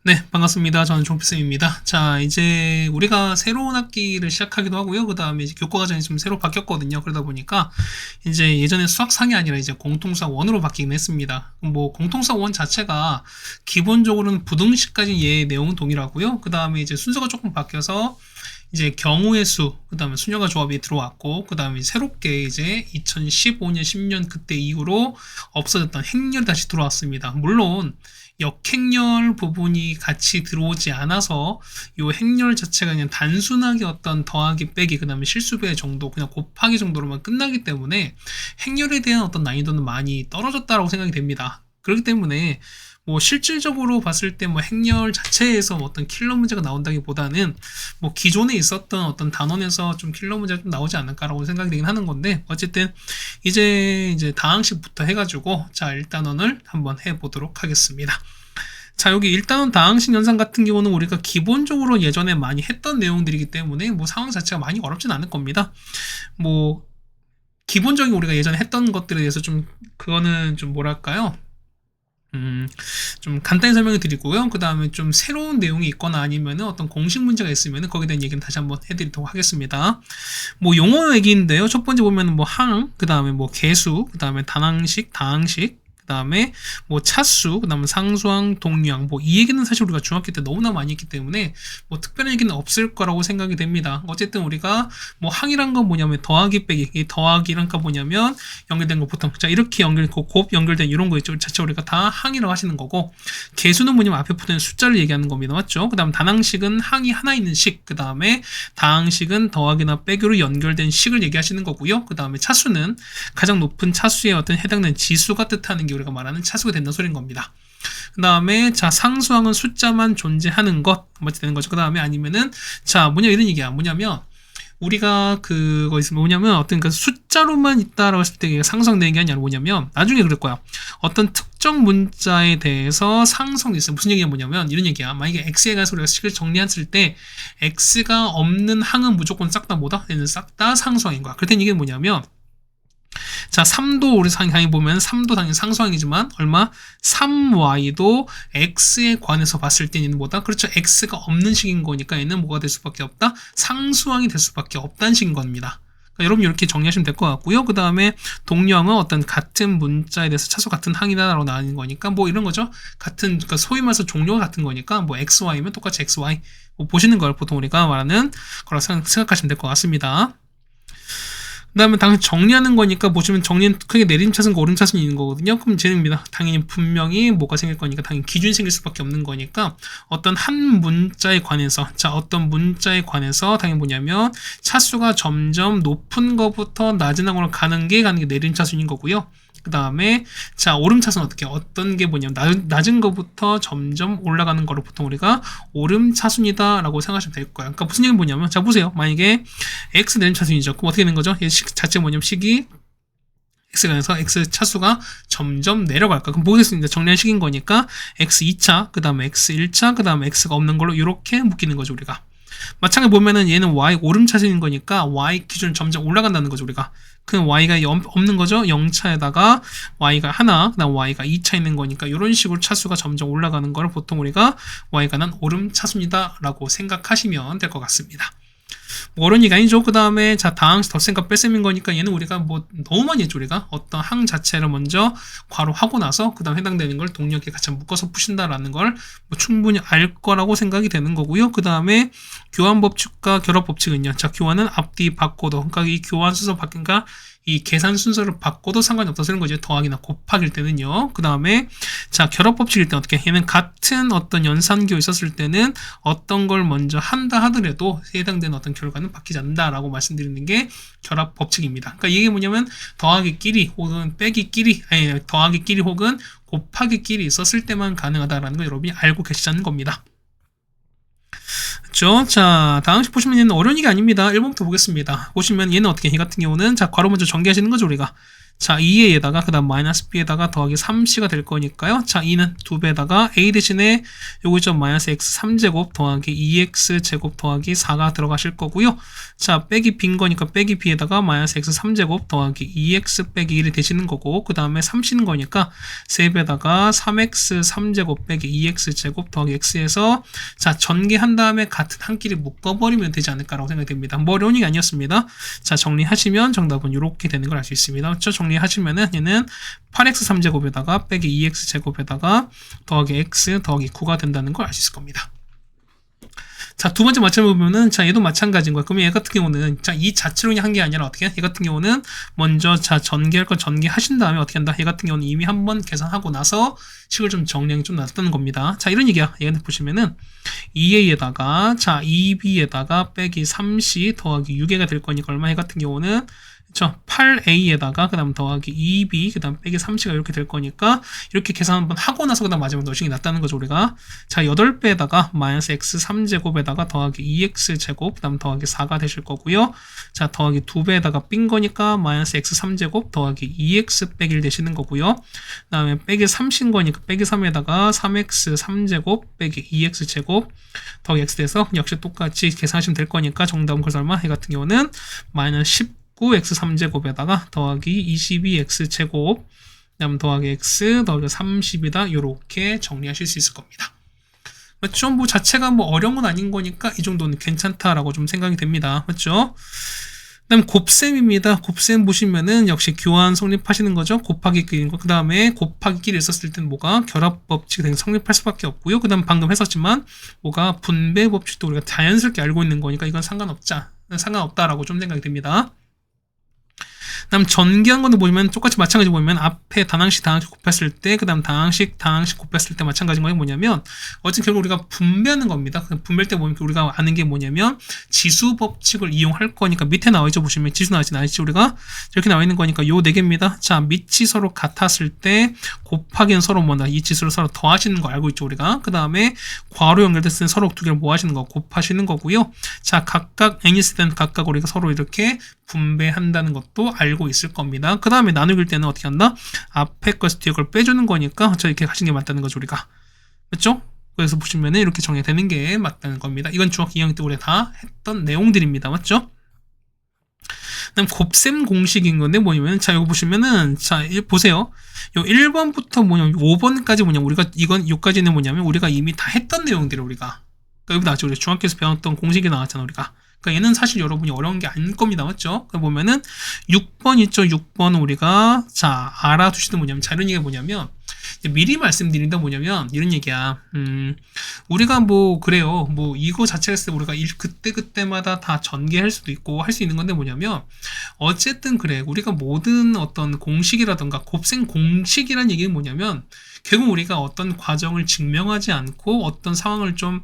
네, 반갑습니다. 저는 종필쌤입니다. 자, 이제 우리가 새로운 학기를 시작하기도 하고요. 그 다음에 이제 교과 과정이 좀 새로 바뀌었거든요. 그러다 보니까 이제 예전에 수학상이 아니라 이제 공통수학 1으로 바뀌긴 했습니다. 뭐 공통수학 1 자체가 기본적으로는 부등식까지 얘 내용은 동일하고요. 그 다음에 이제 순서가 조금 바뀌어서 이제 경우의 수, 그 다음에 수녀가 조합이 들어왔고, 그 다음에 새롭게 이제 2015년, 10년 그때 이후로 없어졌던 행렬이 다시 들어왔습니다. 물론 역행렬 부분이 같이 들어오지 않아서 이 행렬 자체가 그냥 단순하게 어떤 더하기 빼기 그 다음에 실수배 정도 그냥 곱하기 정도로만 끝나기 때문에 행렬에 대한 어떤 난이도는 많이 떨어졌다고 생각이 됩니다. 그렇기 때문에 뭐 실질적으로 봤을 때 뭐 행렬 자체에서 어떤 킬러 문제가 나온다기보다는 뭐 기존에 있었던 어떤 단원에서 좀 킬러 문제가 좀 나오지 않을까라고 생각이 되긴 하는 건데, 어쨌든 이제 다항식부터 해가지고 자 1단원을 한번 해보도록 하겠습니다. 자, 여기 1단원 다항식 연산 같은 경우는 우리가 기본적으로 예전에 많이 했던 내용들이기 때문에 뭐 상황 자체가 많이 어렵진 않을 겁니다. 뭐 기본적인 우리가 예전에 했던 것들에 대해서 좀 그거는 좀 뭐랄까요, 좀 간단히 설명을 드리고요. 그 다음에 좀 새로운 내용이 있거나 아니면 어떤 공식 문제가 있으면 거기에 대한 얘기는 다시 한번 해드리도록 하겠습니다. 뭐 용어 얘기인데요. 첫 번째 보면 뭐 항, 그 다음에 뭐 개수, 그 다음에 단항식, 다항식, 그 다음에 뭐 차수, 그 다음에 상수항, 동류항, 뭐 이 얘기는 사실 우리가 중학교 때 너무나 많이 했기 때문에 뭐 특별한 얘기는 없을 거라고 생각이 됩니다. 어쨌든 우리가 뭐 항이란 건 뭐냐면 더하기 빼기, 이 더하기란 건 뭐냐면 연결된 거 보통 자 이렇게 곱 연결된 이런 거 있죠. 자체 우리가 다 항이라고 하시는 거고, 개수는 뭐냐면 앞에 붙는 숫자를 얘기하는 겁니다. 맞죠? 그 다음 단항식은 항이 하나 있는 식, 그 다음에 다항식은 더하기나 빼기로 연결된 식을 얘기하시는 거고요. 그 다음에 차수는 가장 높은 차수에 어떤 해당되는 지수가 뜻하는 게 우리가 말하는 차수가 된다는 소리인 겁니다. 그 다음에 자 상수항은 숫자만 존재하는 것 맞지 되는 거죠. 그 다음에 아니면은 자 뭐냐 이런 얘기야. 뭐냐면 우리가 그거 있으면 뭐냐면 어떤 그 숫자로만 있다라고 했을 때 상수항되는 게 아니라 뭐냐면 나중에 그럴 거야. 어떤 특정 문자에 대해서 상수항이 있어요. 무슨 얘기가 뭐냐면 이런 얘기야. 만약에 x에 관해서 우리가 식을 정리했을 때 x가 없는 항은 무조건 싹 다 뭐다? 얘는 싹 다 상수항인 거야. 그럴 땐 이게 뭐냐면 자 3도 우리 상황이 보면 3도 당연히 상수항이지만 얼마? 3y도 x에 관해서 봤을 때 얘는 뭐다? 그렇죠. x가 없는 식인 거니까 얘는 뭐가 될 수밖에 없다? 상수항이 될 수밖에 없다는 식인 겁니다. 그러니까 여러분 이렇게 정리하시면 될 것 같고요. 그 다음에 동류항은 어떤 같은 문자에 대해서 차수 같은 항이다라고 나뉘는 거니까 뭐 이런 거죠. 같은 그러니까 소위 말해서 종류가 같은 거니까 뭐 xy면 똑같이 xy 뭐 보시는 걸 보통 우리가 말하는 거라고 생각하시면 될 것 같습니다. 그 다음에 당연히 정리하는 거니까 보시면 정리는 크게 내림차순과 오름차순이 있는 거거든요. 그럼 쟤는입니다. 당연히 분명히 뭐가 생길 거니까 당연히 기준이 생길 수밖에 없는 거니까 어떤 한 문자에 관해서 자 어떤 문자에 관해서 당연히 뭐냐면 차수가 점점 높은 것부터 낮은 항으로 가는 게 내림차순인 거고요. 그 다음에 자 오름차순은 어떤 게 뭐냐면 낮은 것부터 점점 올라가는 거를 보통 우리가 오름차순이다 라고 생각하시면 될 거예요. 그러니까 무슨 얘기는 뭐냐면 자 보세요. 만약에 x 내림차순이죠. 그럼 어떻게 되는 거죠? 얘 자체가 뭐냐면 식이 x가 돼서 x 차수가 점점 내려갈까? 그럼 보겠습니다. 정리한 식인 거니까 x 2차, 그 다음에 x 1차, 그 다음에 x가 없는 걸로 이렇게 묶이는 거죠 우리가. 마찬가지로 보면은 얘는 y 오름차순인 거니까 y 기준 점점 올라간다는 거죠 우리가. 그 y가 없는 거죠. 0차에다가 y가 하나, 그다음 y가 2차 있는 거니까 이런 식으로 차수가 점점 올라가는 걸 보통 우리가 y가 난 오름차순이다라고 생각하시면 될 것 같습니다. 뭐 어려운 얘기 아니죠. 그 다음에 자 다항식 덧셈과 뺄셈인 거니까 얘는 우리가 뭐 너무 많이 했죠. 우리가 어떤 항 자체를 먼저 괄호하고 나서 그 다음 해당되는 걸 동력에 같이 묶어서 푸신다라는 걸 뭐 충분히 알 거라고 생각이 되는 거고요. 그 다음에 교환 법칙과 결합 법칙은요. 자 교환은 앞뒤 바꿔도 그러니까 이 교환 순서 바뀐가 이 계산 순서를 바꿔도 상관이 없다 쓰는 거죠. 더하기나 곱하기일 때는요. 그 다음에 자 결합 법칙일 때 어떻게 얘는 같은 어떤 연산교 있었을 때는 어떤 걸 먼저 한다 하더라도 해당되는 어떤 결과는 바뀌지 않는다라고 말씀드리는 게 결합 법칙입니다. 그러니까 이게 뭐냐면 더하기끼리 혹은 빼기끼리 아니 더하기끼리 혹은 곱하기끼리 있었을 때만 가능하다라는 걸 여러분이 알고 계시자는 겁니다. 그렇죠? 자, 다항식 보시면 얘는 어려운 얘기 아닙니다. 1번부터 보겠습니다. 보시면 얘는 어떻게 이 같은 경우는 자 괄호 먼저 전개하시는 거죠 우리가. 자, 2a에다가 그 다음 마이너스 b에다가 더하기 3c가 될 거니까요. 자, 2는 2배에다가 a 대신에 요거 있죠. 마이너스 x 3제곱 더하기 2x 제곱 더하기 4가 들어가실 거고요. 자, 빼기 빈 거니까 빼기 b에다가 마이너스 x 3제곱 더하기 2x 빼기 1이 되시는 거고, 그 다음에 3c는 거니까 3배에다가 3x 3제곱 빼기 2x 제곱 더하기 x에서 자, 전개한 다음에 같은 한 끼리 묶어버리면 되지 않을까라고 생각이 됩니다. 뭐 어려운 얘기 아니었습니다. 자, 정리하시면 정답은 이렇게 되는 걸 알 수 있습니다. 그렇죠? 정리하시면은 얘는 8x 3제곱에다가 빼기 2x 제곱에다가 더하기 x 더하기 9가 된다는 걸 알 수 있을 겁니다. 자, 두 번째 마찬가지로 보면은, 자, 얘도 마찬가지인 거야. 그러면 얘 같은 경우는, 자, 이 자체로 그냥 한 게 아니라 어떻게 해? 얘 같은 경우는 먼저, 자, 전개할 건 전개하신 다음에 어떻게 한다? 얘 같은 경우는 이미 한번 계산하고 나서 식을 좀 정리하기 좀 낫다는 겁니다. 자, 이런 얘기야. 얘한테 보시면은, 2a에다가, 자, 2b에다가 빼기 3c 더하기 6a가 될 거니까 얼마? 얘 같은 경우는, 그쵸? 8a에다가 그 다음 더하기 2b 그 다음 빼기 3c가 이렇게 될 거니까 이렇게 계산 한번 하고 나서 그 다음 마지막 넣으시는 게 낫다는 거죠 우리가. 자, 8배에다가 마이너스 x 3제곱에다가 더하기 2x 제곱 그 다음 더하기 4가 되실 거고요. 자, 더하기 2배에다가 빈 거니까 마이너스 x 3제곱 더하기 2x 빼기 1 되시는 거고요. 그 다음에 빼기 3인 거니까 빼기 3에다가 3x 3제곱 빼기 2x 제곱 더하기 x 돼서 역시 똑같이 계산하시면 될 거니까 정답은 그래서 얼마? 이 같은 경우는 마이너스 19x3제곱에다가 더하기 22x제곱 그 다음 더하기 x 더하기 30이다. 이렇게 정리하실 수 있을 겁니다. 맞죠? 뭐 자체가 뭐 어려운 건 아닌 거니까 이 정도는 괜찮다라고 좀 생각이 됩니다. 맞죠? 그 다음 곱셈입니다. 곱셈 보시면은 역시 교환 성립하시는 거죠. 곱하기 끼인 거. 그 다음에 곱하기 끼를 썼을 때는 뭐가 결합법칙이 성립할 수밖에 없고요. 그 다음 방금 했었지만 뭐가 분배 법칙도 우리가 자연스럽게 알고 있는 거니까 이건 상관없다라고 좀 생각이 됩니다. 그다음 전개한 거는 보시면 똑같이 마찬가지 보면 앞에 단항식 곱했을 때 그다음 단항식 곱했을 때 마찬가지인 거예요. 뭐냐면 어쨌든 결국 우리가 분배하는 겁니다. 분배할 때 보면 우리가 아는 게 뭐냐면 지수 법칙을 이용할 거니까 밑에 나와 있죠. 보시면 지수 나와있지 우리가 이렇게 나와 있는 거니까 요 네 개입니다. 자, 밑이 서로 같았을 때 곱하기는 서로 뭐다 이 지수를 서로 더하시는 거 알고 있죠 우리가. 그 다음에 괄호 연결됐을 때 서로 두 개를 뭐 하시는 거 곱하시는 거고요. 자, 각각 n이 있을 때는 각각 우리가 서로 이렇게 분배한다는 것도 알고 있을 겁니다. 그 다음에 나누길 때는 어떻게 한다? 앞에 것을 뒤에 걸 빼주는 거니까 저 이렇게 하시는 게 맞다는 거죠 우리가. 맞죠? 그래서 보시면은 이렇게 정리되는 게 맞다는 겁니다. 이건 중학교 2학년 때 우리가 다 했던 내용들입니다. 맞죠? 그다음 곱셈 공식인 건데 뭐냐면 자 이거 보시면은 자 보세요. 요 1번부터 뭐냐면 5번까지 뭐냐면 우리가 이건 요까지는 뭐냐면 우리가 이미 다 했던 내용들을 우리가 그러니까 여기 나왔죠. 우리 중학교에서 배웠던 공식이 나왔잖아 우리가. 그러니까 얘는 사실 여러분이 어려운 게 아닐 겁니다. 맞죠? 그러니까 보면은 6번 있죠. 6번 우리가 자 알아두시는 뭐냐면 자 이런 얘기가 뭐냐면 미리 말씀드린다 뭐냐면 이런 얘기야. 우리가 뭐 그래요. 뭐 이거 자체가 했을 때 우리가 그때마다 다 전개할 수도 있고 할 수 있는 건데 뭐냐면 어쨌든 그래. 우리가 모든 어떤 공식이라던가 곱셈 공식이란 얘기는 뭐냐면 결국 우리가 어떤 과정을 증명하지 않고 어떤 상황을 좀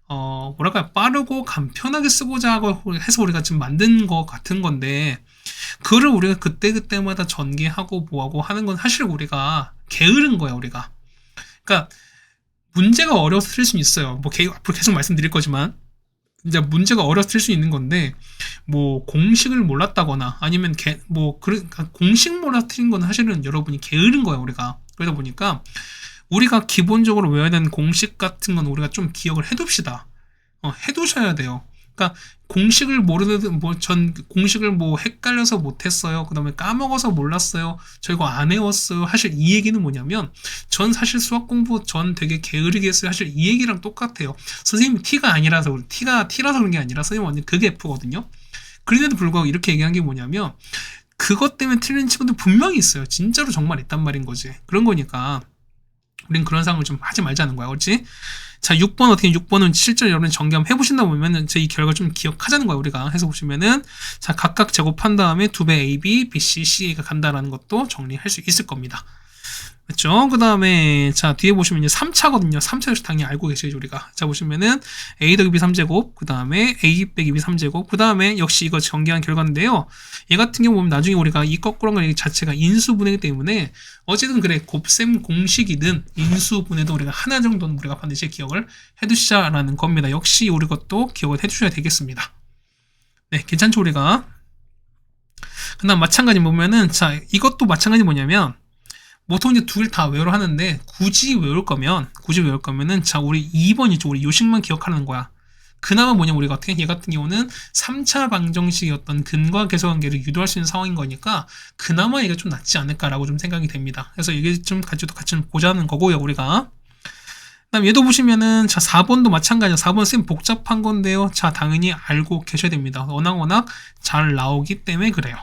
뭐랄까 빠르고 간편하게 쓰고자 하고 해서 우리가 지금 만든 것 같은 건데 그거를 우리가 그때마다 전개하고 뭐하고 하는 건 사실 우리가 게으른 거야 우리가. 그러니까 문제가 어려워서 틀릴 수는 있어요. 뭐 앞으로 계속 말씀드릴 거지만 이제 문제가 어려워서 틀릴 수 있는 건데 뭐 공식을 몰랐다거나 아니면 그러니까 공식 몰라서 틀린 건 사실은 여러분이 게으른 거야 우리가. 그러다 보니까 우리가 기본적으로 외워야 되는 공식 같은 건 우리가 좀 기억을 해둡시다. 해두셔야 돼요. 그러니까 공식을 모르는 공식을 뭐 헷갈려서 못했어요. 그다음에 까먹어서 몰랐어요. 저 이거 안 외웠어요. 사실 이 얘기는 뭐냐면 전 사실 수학 공부 전 되게 게으르게 했어요. 사실 이 얘기랑 똑같아요. 선생님이 티라서 그런 게 아니라 선생님 완전 그게 F거든요. 그런데도 불구하고 이렇게 얘기한 게 뭐냐면 그것 때문에 틀린 친구들 분명히 있어요. 진짜로 정말 있단 말인 거지. 그런 거니까 우린 그런 상황을 좀 하지 말자는 거야. 그렇지? 자, 6번 어떻게 6번은 실제로 여러분 전개 한번 해보신다 보면은 이 결과 좀 기억하자는 거야. 우리가 해서 보시면은 자 각각 제곱한 다음에 2배 AB, BC, CA가 간다라는 것도 정리할 수 있을 겁니다. 그렇죠? 그 다음에 자 뒤에 보시면 이제 3차거든요. 3차 역시 당연히 알고 계시죠 우리가. 자 보시면은 A 더하기 B 3제곱 그 다음에 A 빼기 B 3제곱 그 다음에 역시 이거 전개한 결과인데요. 얘 같은 경우 보면 나중에 우리가 이 거꾸로 한 거 자체가 인수분해이기 때문에 어쨌든 그래 곱셈 공식이든 인수분해도 우리가 하나 정도는 우리가 반드시 기억을 해두시자라는 겁니다. 역시 우리 것도 기억을 해두셔야 되겠습니다. 네, 괜찮죠 우리가? 그 다음 마찬가지 보면은, 자, 이것도 마찬가지 뭐냐면, 보통 이제 두 개를 다 외우려 하는데, 굳이 외울 거면은, 자, 우리 2번이죠. 우리 요식만 기억하는 거야. 그나마 뭐냐면 우리가 어떻게 얘 같은 경우는 3차 방정식의 어떤 근과 계수관계를 유도할 수 있는 상황인 거니까 그나마 이게 좀 낫지 않을까라고 좀 생각이 됩니다. 그래서 이게 좀 같이 보자는 거고요, 우리가. 그다음 얘도 보시면은 자 4번도 마찬가지야. 4번 쌤 복잡한 건데요. 자 당연히 알고 계셔야 됩니다. 워낙 잘 나오기 때문에 그래요.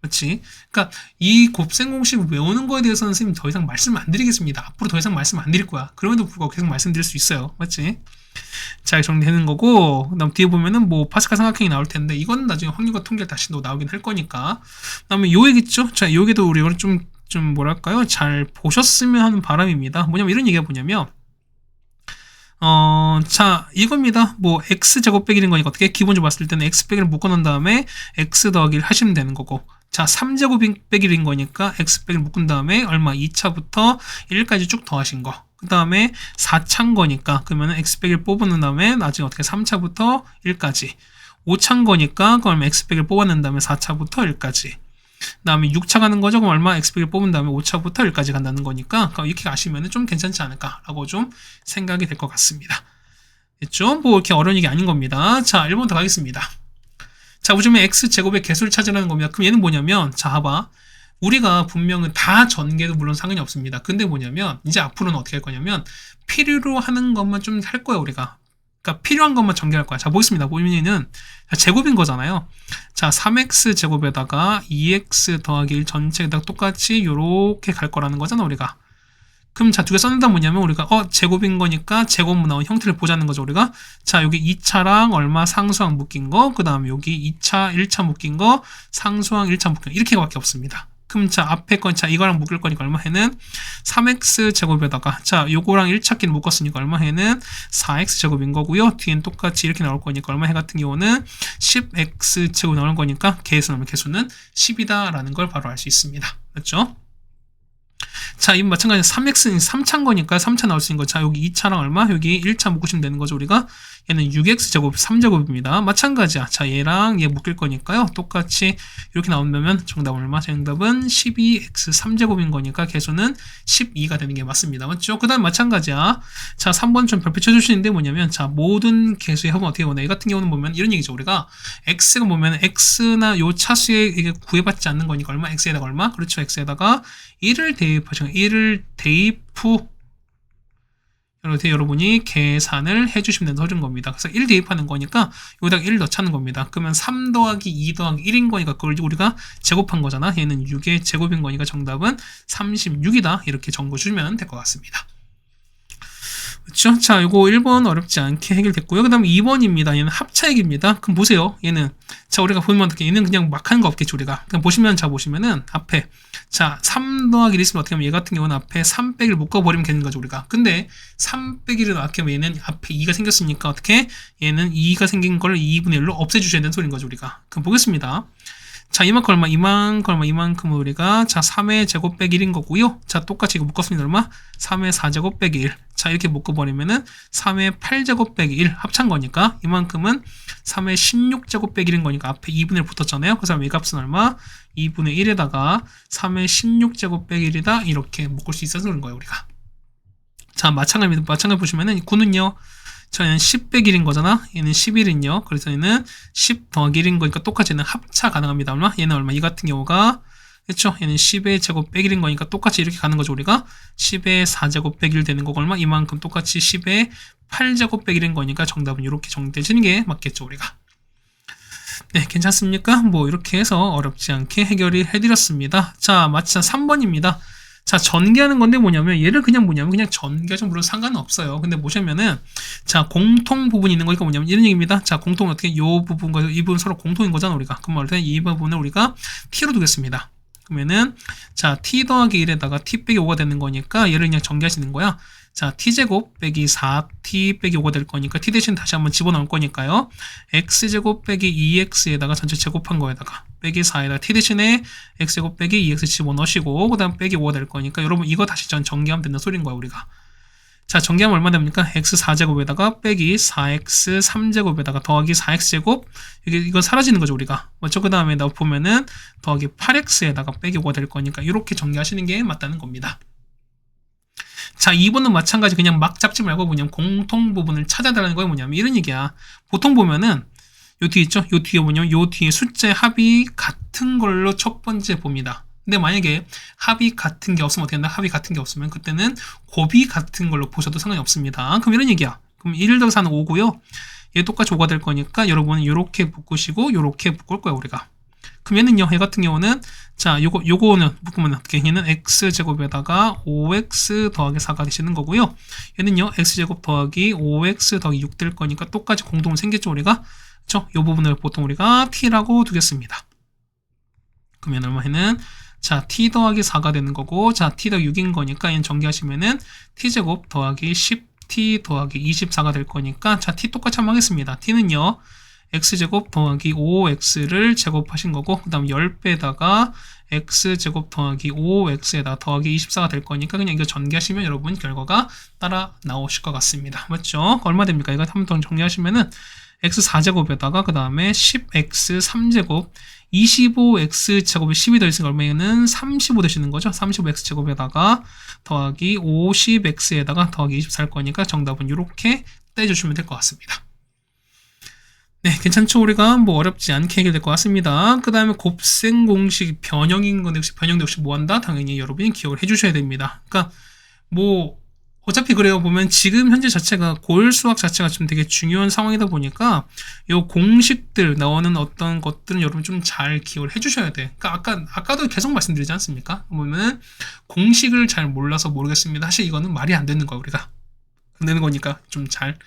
그렇지? 그러니까 이 곱셈 공식 외우는 거에 대해서는 선생님 더 이상 말씀 안 드리겠습니다. 앞으로 더 이상 말씀 안 드릴 거야. 그럼에도 불구하고 계속 말씀드릴 수 있어요. 맞지? 잘 정리되는 거고, 그다음 뒤에 보면은 뭐 파스칼 삼각형이 나올 텐데 이건 나중에 확률과 통계를 다시 또 나오긴 할 거니까. 그다음에 요액 있죠? 자, 요액에도 우리 좀 뭐랄까요? 잘 보셨으면 하는 바람입니다. 뭐냐면 이런 얘기가 뭐냐면 자, 이겁니다. 뭐, x 제곱 빼기 1인 거니까 어떻게? 기본적으로 봤을 때는 x 빼기를 묶어놓은 다음에 x 더하기를 하시면 되는 거고. 자, 3제곱 빼기 1인 거니까 x 빼기를 묶은 다음에 얼마? 2차부터 1까지 쭉 더하신 거. 그 다음에 4차인 거니까 그러면 x 빼기를 뽑아놓은 다음에 나중에 어떻게 3차부터 1까지. 5차인 거니까 그럼 x 빼기를 뽑아낸 다음에 4차부터 1까지. 그 다음에 6차 가는 거죠. 그럼 얼마? x백을 뽑은 다음에 5차부터 1까지 간다는 거니까 이렇게 가시면 좀 괜찮지 않을까라고 좀 생각이 될 것 같습니다. 됐죠? 뭐 이렇게 어려운 얘기 아닌 겁니다. 자, 1번 더 가겠습니다. 자, 보시면 x제곱의 개수를 찾으라는 겁니다. 그럼 얘는 뭐냐면 자, 봐봐. 우리가 분명은 다 전개도 물론 상관이 없습니다. 근데 뭐냐면 이제 앞으로는 어떻게 할 거냐면 필요로 하는 것만 좀 할 거야, 우리가. 그러니까 필요한 것만 전개할 거야. 자, 보겠습니다. 보면은 제곱인 거잖아요. 자, 3x 제곱에다가 2x 더하기 1 전체에다가 똑같이 요렇게 갈 거라는 거잖아, 우리가. 그럼 자, 두 개 썼는다 뭐냐면 우리가 제곱인 거니까 제곱 나온 형태를 보자는 거죠, 우리가. 자, 여기 2차랑 얼마 상수항 묶인 거, 그다음에 여기 2차, 1차 묶인 거, 상수항 1차 묶인 거 이렇게밖에 없습니다. 그럼 자, 앞에 건 자, 이거랑 묶을 거니까 얼마 해는 3x 제곱에다가 자, 요거랑 1차끼리 묶었으니까 얼마 해는 4x 제곱인 거고요. 뒤엔 똑같이 이렇게 나올 거니까 얼마 해 같은 경우는 10x 제곱 나올 거니까 개수는 10이다라는 걸 바로 알 수 있습니다. 맞죠? 자, 이건 마찬가지로 3x는 3차인 거니까 3차 나올 수 있는 거. 자, 여기 2차랑 얼마? 여기 1차 묶으시면 되는 거죠, 우리가. 얘는 6x제곱, 3제곱입니다. 마찬가지야. 자, 얘랑 얘 묶일 거니까요. 똑같이 이렇게 나온다면 정답은 얼마? 정답은 12x 3제곱인 거니까 개수는 12가 되는 게 맞습니다. 맞죠? 그 다음 마찬가지야. 자, 3번 좀 별표 쳐주시는데 뭐냐면, 자, 모든 개수의 합은 어떻게 보나? 이 같은 경우는 보면 이런 얘기죠. 우리가 x가 보면 x나 요 차수에 이게 구애받지 않는 거니까 얼마? x에다가 얼마? 그렇죠. x에다가 1을 대입하시면 1을 대입 후 이렇게 여러분이 계산을 해주시면 되는 서준 겁니다. 그래서 1 대입하는 거니까 여기다가 1 넣자는 겁니다. 그러면 3 더하기 2 더하기 1인 거니까 그걸 우리가 제곱한 거잖아. 얘는 6의 제곱인 거니까 정답은 36이다. 이렇게 적어 주시면 될 것 같습니다. 그렇죠? 자, 이거 1번 어렵지 않게 해결됐고요. 그 다음에 2번입니다. 얘는 합차액입니다. 그럼 보세요. 얘는 자, 우리가 보면 어떻게 얘는 그냥 막 하는 거 없겠죠, 우리가. 그냥 보시면 자, 보시면은 앞에 자, 3 더하기 1 있으면 어떻게 하면 얘 같은 경우는 앞에 3 빼기를 묶어버리면 되는 거죠, 우리가. 근데 3 빼기를 어떻게 하면 얘는 앞에 2가 생겼으니까 어떻게 얘는 2가 생긴 걸 2분의 1로 없애주셔야 되는 소리인 거죠, 우리가. 그럼 보겠습니다. 자, 이만큼 얼마? 이만큼은 우리가 자, 3의 제곱 빼기 1인 거고요. 자, 똑같이 이거 묶었습니다. 얼마? 3의 4제곱 빼기 1. 자, 이렇게 묶어버리면은 3의 8제곱 빼기 1 합찬 거니까 이만큼은 3의 16제곱 빼기 1인 거니까 앞에 2분의 1 붙었잖아요. 그래서 이 값은 얼마? 2분의 1에다가 3의 16제곱 빼기 1이다. 이렇게 묶을 수 있어서 그런 거예요, 우리가. 자, 마찬가지 보시면은 9는요. 저희는 10 빼기 1인 거잖아. 얘는 11인요. 그래서 얘는 10 더하기 1인 거니까 똑같이 얘는 합차 가능합니다. 얼마? 얘는 얼마? 이 같은 경우가 그렇죠? 얘는 10의 제곱 빼기 1인 거니까 똑같이 이렇게 가는 거죠, 우리가. 10의 4제곱 빼기 1 되는 거고 얼마? 이만큼 똑같이 10의 8제곱 빼기 1인 거니까 정답은 이렇게 정리되시는 게 맞겠죠, 우리가. 네, 괜찮습니까? 뭐 이렇게 해서 어렵지 않게 해결이 해드렸습니다. 자, 마치 3번입니다. 자, 전개하는 건데 뭐냐면 얘를 그냥 전개하죠. 물론 상관은 없어요. 근데 보시면은 자, 공통 부분이 있는 거니까 뭐냐면 이런 얘기입니다. 자, 공통 어떻게 요 부분과 이 부분 서로 공통인 거잖아, 우리가. 그럼 말할 때 이 부분을 우리가 t로 두겠습니다. 그러면은 자, t 더하기 1에다가 t 빼기 5가 되는 거니까 얘를 그냥 전개하시는 거야. 자, t제곱 빼기 4t 빼기 5가 될 거니까 t 대신 다시 한번 집어넣을 거니까요. x제곱 빼기 2x에다가 전체 제곱한 거에다가 빼기 4에다가 t 대신에 x제곱 빼기 2x 집어넣으시고 그 다음 빼기 5가 될 거니까 여러분 이거 다시 전개하면 된다는 소리인 거야, 우리가. 자, 정리하면 얼마 됩니까? x4제곱에다가 빼기 4x3제곱에다가 더하기 4x제곱. 이건 사라지는 거죠, 우리가. 맞죠? 그 다음에 나 보면은 더하기 8x에다가 빼기 5가 될 거니까 이렇게 정리하시는 게 맞다는 겁니다. 자, 2번은 마찬가지. 그냥 막 잡지 말고 뭐냐면 공통 부분을 찾아달라는 거예요. 뭐냐면 이런 얘기야. 보통 보면은 요 뒤에 있죠? 요 뒤에 뭐냐면 요 뒤에 숫자 합이 같은 걸로 첫 번째 봅니다. 근데 만약에 합이 같은 게 없으면 어떻게 한다? 합이 같은 게 없으면 그때는 곱이 같은 걸로 보셔도 상관이 없습니다. 그럼 이런 얘기야. 그럼 1 더하기 4는 5고요. 얘 똑같이 5가 될 거니까 여러분은 이렇게 묶으시고 이렇게 묶을 거예요, 우리가. 그럼 얘는요, 얘 같은 경우는 자, 요거는 묶으면 어떻게? 얘는 x제곱에다가 5x 더하기 4가 되시는 거고요. 얘는요, x제곱 더하기 5x 더하기 6 될 거니까 똑같이 공통은 생겼죠, 우리가. 그쵸? 요 부분을 보통 우리가 t라고 두겠습니다. 그러면 얼마에는 자, t 더하기 4가 되는 거고, 자, t 더하기 6인 거니까 얘는 전개하시면은 t제곱 더하기 10t 더하기 24가 될 거니까, 자, t 똑같이 한번 하겠습니다. t는요, x제곱 더하기 5x를 제곱하신 거고, 그 다음 10배에다가 x제곱 더하기 5x에다 더하기 24가 될 거니까 그냥 이거 전개하시면 여러분 결과가 따라 나오실 것 같습니다. 맞죠? 얼마 됩니까? 이거 한번 더 정리하시면은 x4제곱에다가 그 다음에 10x3제곱 25x제곱에 10이 더있으니까 얼마에는 35 되시는 거죠. 35x제곱에다가 더하기 50x에다가 더하기 24일 거니까 정답은 이렇게 떼주시면 될 것 같습니다. 네, 괜찮죠? 우리가 뭐 어렵지 않게 해결될 것 같습니다. 그 다음에 곱셈 공식 변형인 건데 역시 변형도 역시 뭐 한다? 당연히 여러분이 기억을 해주셔야 됩니다. 그러니까 뭐 어차피 그래요. 보면 지금 현재 자체가 고일 수학 자체가 좀 되게 중요한 상황이다 보니까 요 공식들 나오는 어떤 것들은 여러분 좀 잘 기억을 해주셔야 돼. 그러니까 아까도 계속 말씀드리지 않습니까? 보면은 공식을 잘 몰라서 모르겠습니다. 사실 이거는 말이 안 되는 거야 우리가. 안 되는 거니까 좀 잘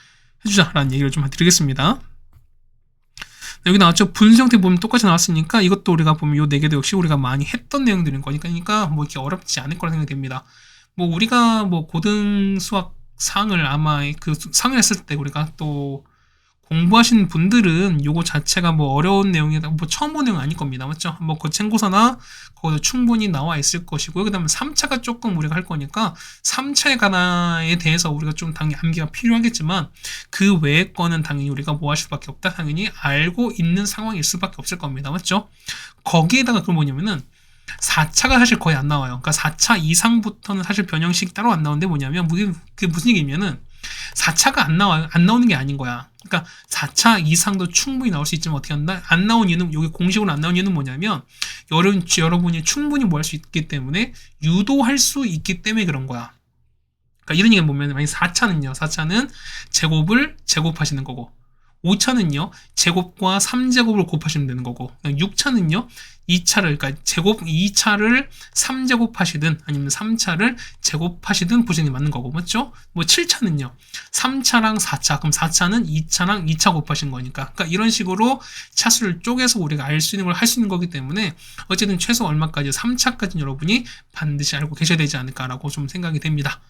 해주자라는 얘기를 좀 드리겠습니다. 여기 나왔죠. 분수 형태 보면 똑같이 나왔으니까 이것도 우리가 보면 요 4개도 역시 우리가 많이 했던 내용들인 거니까 그러니까 뭐 이렇게 어렵지 않을 거라 생각이 됩니다. 뭐 우리가 뭐 고등 수학 상을 아마 그 상을 했을 때 우리가 또 공부하신 분들은 요거 자체가 뭐 어려운 내용이다 뭐 처음 본 내용은 아닐 겁니다. 맞죠? 뭐 거창고사나 거기서 충분히 나와 있을 것이고요. 그 다음에 3차가 조금 우리가 할 거니까 3차의 가나에 대해서 우리가 좀 당연히 암기가 필요하겠지만 그 외의 거는 당연히 우리가 뭐 할 수밖에 없다. 당연히 알고 있는 상황일 수밖에 없을 겁니다. 맞죠? 거기에다가 그럼 뭐냐면은 4차가 사실 거의 안 나와요. 그러니까 4차 이상부터는 사실 변형식이 따로 안 나오는데 뭐냐면 그게 무슨 얘기냐면은 4차가 안 나오는 게 아닌 거야. 그러니까 4차 이상도 충분히 나올 수 있지만 어떻게 한다? 안 나온 이유는 여기 공식으로 안 나온 이유는 뭐냐면 여러분이 충분히 뭐 할 수 있기 때문에 유도할 수 있기 때문에 그런 거야. 그러니까 이런 얘기는 보면 만약 4차는 제곱을 제곱하시는 거고 5차는요 제곱과 3제곱을 곱하시면 되는 거고 6차는요 2차를 그러니까 제곱 2차를 3제곱 하시든 아니면 3차를 제곱하시든 보시는 게 맞는 거고 맞죠? 뭐 7차는요 3차랑 4차 그럼 4차는 2차랑 2차 곱하신 거니까 그러니까 이런 식으로 차수를 쪼개서 우리가 알 수 있는 걸 할 수 있는 거기 때문에 어쨌든 최소 얼마까지 3차까지는 여러분이 반드시 알고 계셔야 되지 않을까라고 좀 생각이 됩니다.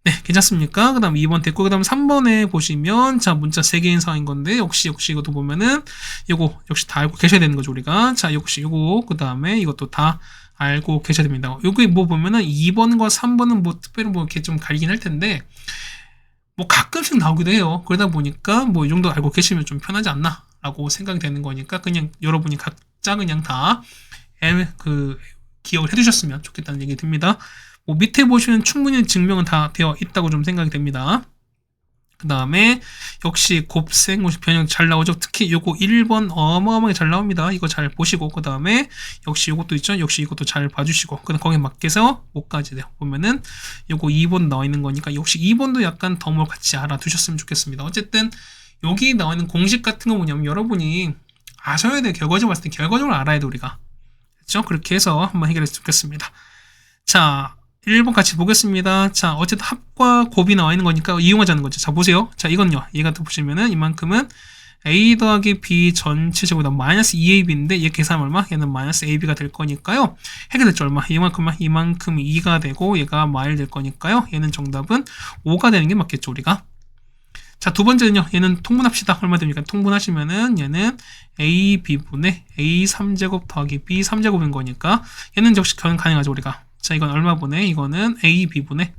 네, 괜찮습니까? 그 다음 2번 됐고, 그 다음 3번에 보시면, 자, 문자 3개인 상황인 건데, 역시 이것도 보면은, 요거, 역시 다 알고 계셔야 되는 거죠, 우리가. 자, 역시 요거, 그 다음에 이것도 다 알고 계셔야 됩니다. 요게 뭐 보면은 2번과 3번은 뭐 특별히 뭐 이렇게 좀 갈긴 할 텐데, 뭐 가끔씩 나오기도 해요. 그러다 보니까 뭐 이 정도 알고 계시면 좀 편하지 않나? 라고 생각이 되는 거니까, 그냥 여러분이 각자 그냥 다, 기억을 해두셨으면 좋겠다는 얘기 듭니다. 뭐 밑에 보시면 충분히 증명은 다 되어 있다고 좀 생각이 됩니다. 그 다음에 역시 곱셈 변형 잘 나오죠. 특히 요거 1번 어마어마하게 잘 나옵니다. 이거 잘 보시고 그 다음에 역시 요것도 있죠. 역시 이것도 잘 봐주시고 그 다음 거기에 맞게서 뭐까지 돼요. 보면은 요거 2번 나와 있는 거니까 역시 2번도 약간 덤을 같이 알아두셨으면 좋겠습니다. 어쨌든 여기 나와 있는 공식 같은 거 뭐냐면 여러분이 아셔야 돼요. 결과적으로 봤을 때 결과적으로 알아야 돼 우리가. 그렇죠? 그렇게 해서 한번 해결했으면 좋겠습니다. 자 1번 같이 보겠습니다. 자, 어쨌든 합과 곱이 나와 있는 거니까 이용하자는 거죠. 자, 보세요. 자, 이건요. 얘가 또 보시면은 이만큼은 a 더하기 b 전체 제곱이다. 마이너스 2ab인데 얘 계산하면 얼마? 얘는 마이너스 ab가 될 거니까요. 해결됐죠. 얼마? 이만큼 2가 되고 얘가 마일 될 거니까요. 얘는 정답은 5가 되는 게 맞겠죠, 우리가. 자, 두 번째는요. 얘는 통분합시다. 얼마 됩니까? 통분하시면은 얘는 a b분의 a 3제곱 더하기 b 3제곱인 거니까 얘는 역시 가능하죠, 우리가. 자, 이건 얼마 분의? 이거는 a, b분의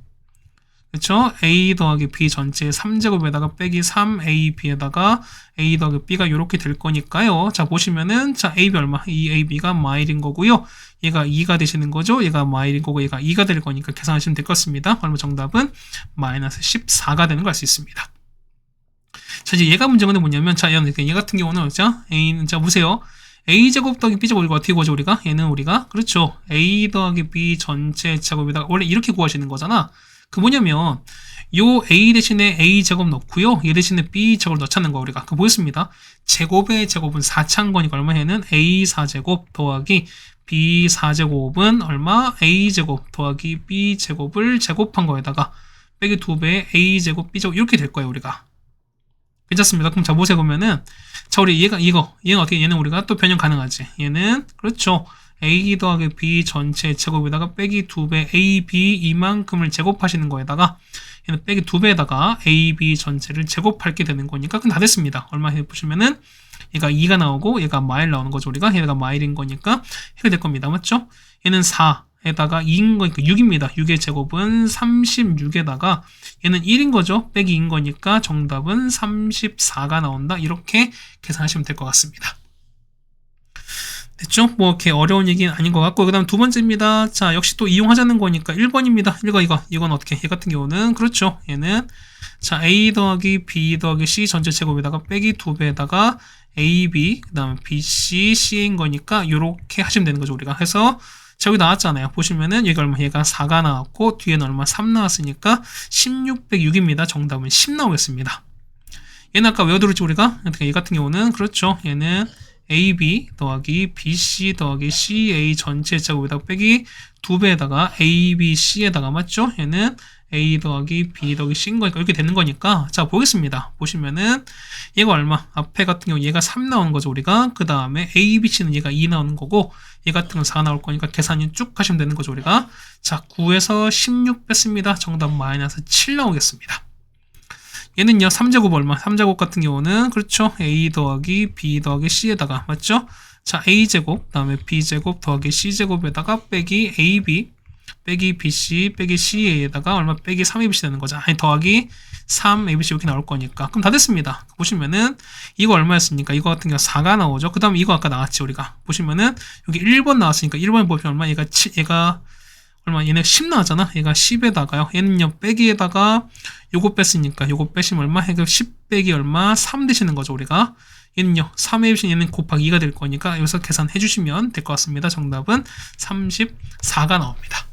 그쵸? A 더하기 B 전체 3제곱에다가 빼기 3AB에다가 A 더하기 B가 이렇게 될 거니까요. 자, 보시면은, 자, AB 얼마? 2AB가 마일인 거고요. 얘가 2가 되시는 거죠? 얘가 마일인 거고, 얘가 2가 될 거니까 계산하시면 될 것 같습니다. 그러면 정답은 마이너스 14가 되는 걸 알 수 있습니다. 자, 이제 얘가 문제가 뭐냐면, 자, 얘 같은 경우는, 자, A는, 자, 보세요. A제곱 더하기 B제곱 이거 어떻게 구하죠, 우리가? 얘는 우리가, 그렇죠. A 더하기 B 전체 제곱에다가, 원래 이렇게 구하시는 거잖아. 그 뭐냐면 요 A 대신에 A제곱 넣고요. 얘 대신에 B제곱 넣자는 거 우리가. 그 보였습니다. 제곱의 제곱은 4차인 거니까 얼마 해는 A4제곱 더하기 B4제곱은 얼마? A제곱 더하기 B제곱을 제곱한 거에다가 빼기 2배의 A제곱 B제곱 이렇게 될 거예요, 우리가. 괜찮습니다. 그럼 자, 보세요. 보면은 자, 우리 얘는 어떻게, 얘는 우리가 또 변형 가능하지. 얘는 그렇죠. A 더하기 B 전체 제곱에다가 빼기 2배 AB 이만큼을 제곱하시는 거에다가 얘는 빼기 2배에다가 AB 전체를 제곱할 게 되는 거니까 그럼 다 됐습니다. 얼마 해보시면은 얘가 2가 나오고 얘가 마일 나오는 거죠. 우리가 얘가 마일인 거니까 해결될 겁니다. 맞죠? 얘는 4에다가 2인 거니까 6입니다. 6의 제곱은 36에다가 얘는 1인 거죠. 빼기 2인 거니까 정답은 34가 나온다. 이렇게 계산하시면 될 것 같습니다. 됐죠? 뭐 이렇게 어려운 얘기는 아닌 것 같고, 그 다음 두 번째입니다. 자, 역시 또 이용하자는 거니까 1번입니다. 이건 어떻게? 얘 같은 경우는 그렇죠. 얘는 자, A 더하기 B 더하기 C 전체 제곱에다가 빼기 2배에다가 AB 그 다음에 BC C인 거니까 이렇게 하시면 되는 거죠, 우리가. 해서 자, 여기 나왔잖아요. 보시면은 얘가 얼마? 얘가 4가 나왔고 뒤에는 얼마? 3 나왔으니까 16, 106입니다. 정답은 10 나오겠습니다. 얘는 아까 외워들었지 우리가? 얘 같은 경우는 그렇죠. 얘는 AB 더하기 BC 더하기 CA 전체 제곱에다가 빼기 2배에다가 ABC에다가 맞죠? 얘는 A 더하기 B 더하기 C인 거니까 이렇게 되는 거니까 자, 보겠습니다. 보시면은 얘가 얼마? 앞에 같은 경우 얘가 3 나오는 거죠, 우리가. 그 다음에 ABC는 얘가 2 나오는 거고 얘 같은 경우 4 나올 거니까 계산이 쭉 하시면 되는 거죠, 우리가. 자, 9에서 16 뺐습니다. 정답 마이너스 7 나오겠습니다. 얘는요, 3제곱 얼마? 3제곱 같은 경우는, 그렇죠. A 더하기 B 더하기 C에다가, 맞죠? 자, A제곱, 그 다음에 B제곱 더하기 C제곱에다가 빼기 AB, 빼기 BC, 빼기 CA에다가 얼마 빼기 3ABC 되는 거죠. 아니, 더하기 3ABC 이렇게 나올 거니까. 그럼 다 됐습니다. 보시면은, 이거 얼마였습니까? 이거 같은 경우 4가 나오죠. 그 다음에 이거 아까 나왔지, 우리가. 보시면은, 여기 1번 나왔으니까 1번 보시면 얼마? 얘가 얼마? 얘네 10 나왔잖아. 얘가 10에다가요. 얘는요, 빼기에다가 요거 뺐으니까 요거 빼시면 얼마? 해서 10 빼기 얼마? 3 되시는 거죠, 우리가. 얘는요, 3의 입신 얘는 곱하기 2가 될 거니까 여기서 계산해 주시면 될 것 같습니다. 정답은 34가 나옵니다.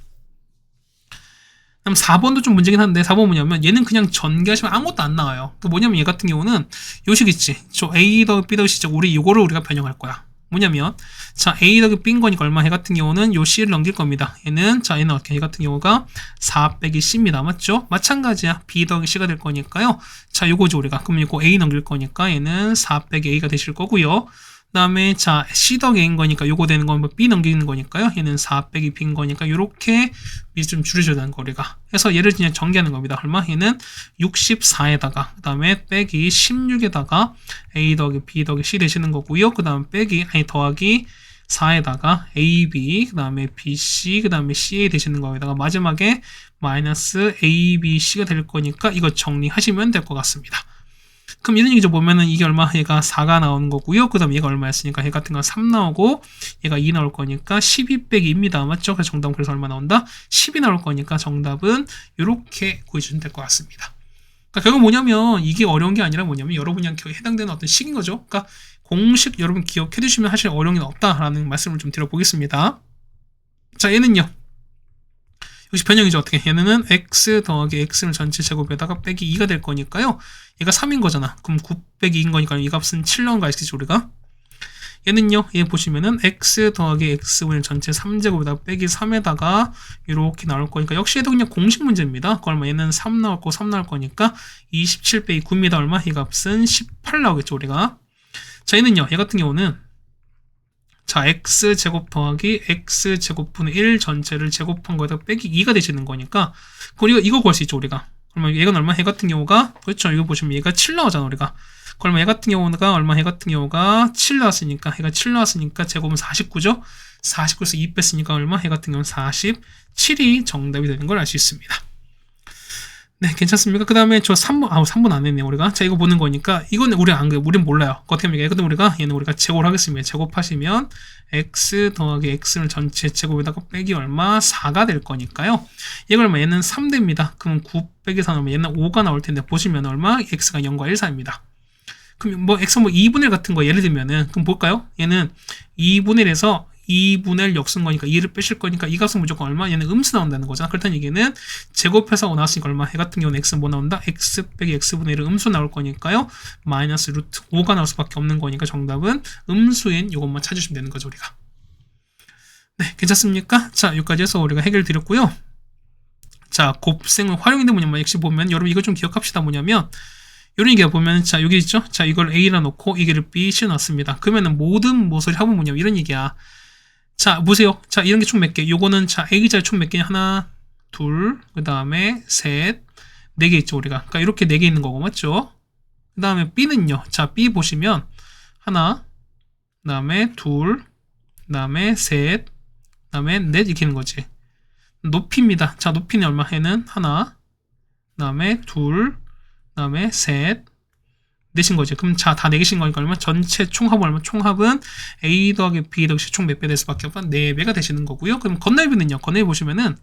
그럼 4번도 좀 문제긴 한데 4번 뭐냐면 얘는 그냥 전개하시면 아무것도 안 나와요. 그 뭐냐면 얘 같은 경우는 요식 있지. 저 A 더하기 B 더하기 C 우리 요거를 우리가 변형할 거야. 뭐냐면 자, A 더하기 B인 거니까 얼마? 얘 같은 경우는 요 C를 넘길 겁니다. 얘는 자, 얘는 어떻게? 얘 같은 경우가 4 빼기 C입니다. 맞죠? 마찬가지야. B 더하기 C가 될 거니까요. 자, 요거죠, 우리가. 그럼 이거 A 넘길 거니까 얘는 4 빼기 A가 되실 거고요. 그 다음에 자, C 더하기 A인 거니까 요거 되는 건 B 넘기는 거니까요. 얘는 4 빼기 B인 거니까 요렇게 미리 좀 줄여줘야 되는 거, 우리가. 그래서 얘를 그냥 전개하는 겁니다. 얼마? 얘는 64에다가 그 다음에 빼기 16에다가 A 더하기 B 더하기 C 되시는 거고요. 그 다음 빼기 더하기 4에다가 AB 그 다음에 BC 그 다음에 CA 되시는 거에다가 마지막에 마이너스 ABC가 될 거니까 이거 정리하시면 될 것 같습니다. 그럼 이런 얘기죠. 보면은 이게 얼마? 얘가 4가 나오는 거고요. 그 다음에 얘가 얼마였으니까 얘 같은 건 3 나오고 얘가 2 나올 거니까 12 빼기 2입니다. 맞죠? 그래서 정답은 그래서 얼마 나온다? 10이 나올 거니까 정답은 이렇게 구해주시면 될 것 같습니다. 그러니까 결국 뭐냐면 이게 어려운 게 아니라 뭐냐면 여러분이 해당되는 어떤 식인 거죠. 그러니까 공식 여러분 기억해 두시면 사실 어려운 게 없다라는 말씀을 좀 드려보겠습니다. 자, 얘는요. 역시 변형이죠. 어떻게? 얘는 x 더하기 x를 전체 제곱에다가 빼기 2가 될 거니까요. 얘가 3인 거잖아. 그럼 9 빼기 2인 거니까 이 값은 7 나온 거 아시겠죠, 우리가? 얘는요. 얘 보시면은 x 더하기 x분의 전체 3제곱에다가 빼기 3에다가 이렇게 나올 거니까 역시 얘도 그냥 공식 문제입니다. 그 얼마? 얘는 3 나올 거 3 나올 거니까 27 빼기 9입니다. 얼마? 이 값은 18 나오겠죠, 우리가? 자, 얘는요. 얘 같은 경우는 자, x제곱 더하기 x제곱분의 1 전체를 제곱한 거에다가 빼기 2가 되시는 거니까 그리고 이거 구할 수 있죠, 우리가. 그러면 얘가 얼마? 얘 같은 경우가 그렇죠. 이거 보시면 얘가 7 나오잖아, 우리가. 그러면 얘 같은 경우가 얼마? 얘 같은 경우가 7 나왔으니까 얘가 7 나왔으니까 제곱은 49죠. 49에서 2 뺐으니까 얼마? 얘 같은 경우는 47이 정답이 되는 걸 알 수 있습니다. 네, 괜찮습니까? 그 다음에 저 3번, 3번 안 했네요, 우리가. 자, 이거 보는 거니까, 이거는 우리 안 그래요. 우린 몰라요. 어떻게 합니까? 근데 얘는 우리가 제곱을 하겠습니다. 제곱하시면, x 더하기 x를 전체 제곱에다가 빼기 얼마? 4가 될 거니까요. 이걸 얼마? 얘는 3 됩니다. 그럼 9 빼기 4 넣으면 얘는 5가 나올 텐데, 보시면 얼마? x가 0과 1 사이입니다. 그럼 뭐, x 뭐 2분의 1 같은 거 예를 들면은, 그럼 볼까요? 얘는 2분의 1에서 2분의 1 역순 거니까 2를 빼실 거니까 이 값은 무조건 얼마? 얘는 음수 나온다는 거잖아. 그렇다는 얘기는 제곱해서 나왔으니까 얼마? 해 같은 경우는 x는 뭐 나온다? x 빼기 x분의 1은 음수 나올 거니까요. 마이너스 루트 5가 나올 수밖에 없는 거니까 정답은 음수인 이것만 찾으시면 되는 거죠, 우리가. 네, 괜찮습니까? 자, 여기까지 해서 우리가 해결 드렸고요. 자, 곱셈을 활용인데 뭐냐면 역시 보면 여러분 이거 좀 기억합시다. 뭐냐면 이런 얘기가 보면 자, 여기 있죠? 자, 이걸 A라 놓고 이게를 B, C로 놨습니다. 그러면은 모든 모서리 합은 뭐냐면 이런 얘기야. 자, 보세요. 자, 이런 게 총 몇 개? 요거는 자, A자리 총 몇 개냐? 하나, 둘, 그 다음에 셋, 네 개 있죠, 우리가. 그러니까 이렇게 네 개 있는 거고, 맞죠? 그 다음에 B는요. 자, B 보시면 하나, 그 다음에 둘, 그 다음에 셋, 그 다음에 넷 이렇게 있는 거지. 높이입니다. 자, 높이는 얼마? 해는 하나, 그 다음에 둘, 그 다음에 셋, 넷인 거지. 그럼 자, 다 4개씩 거니까 얼마? 전체 총합은 얼마? 총합은 A 더하기 B 더하기 C 총 몇 배 될 수밖에 없다? 4배가 되시는 거고요. 그럼 건널비는요? 건널비 보시면은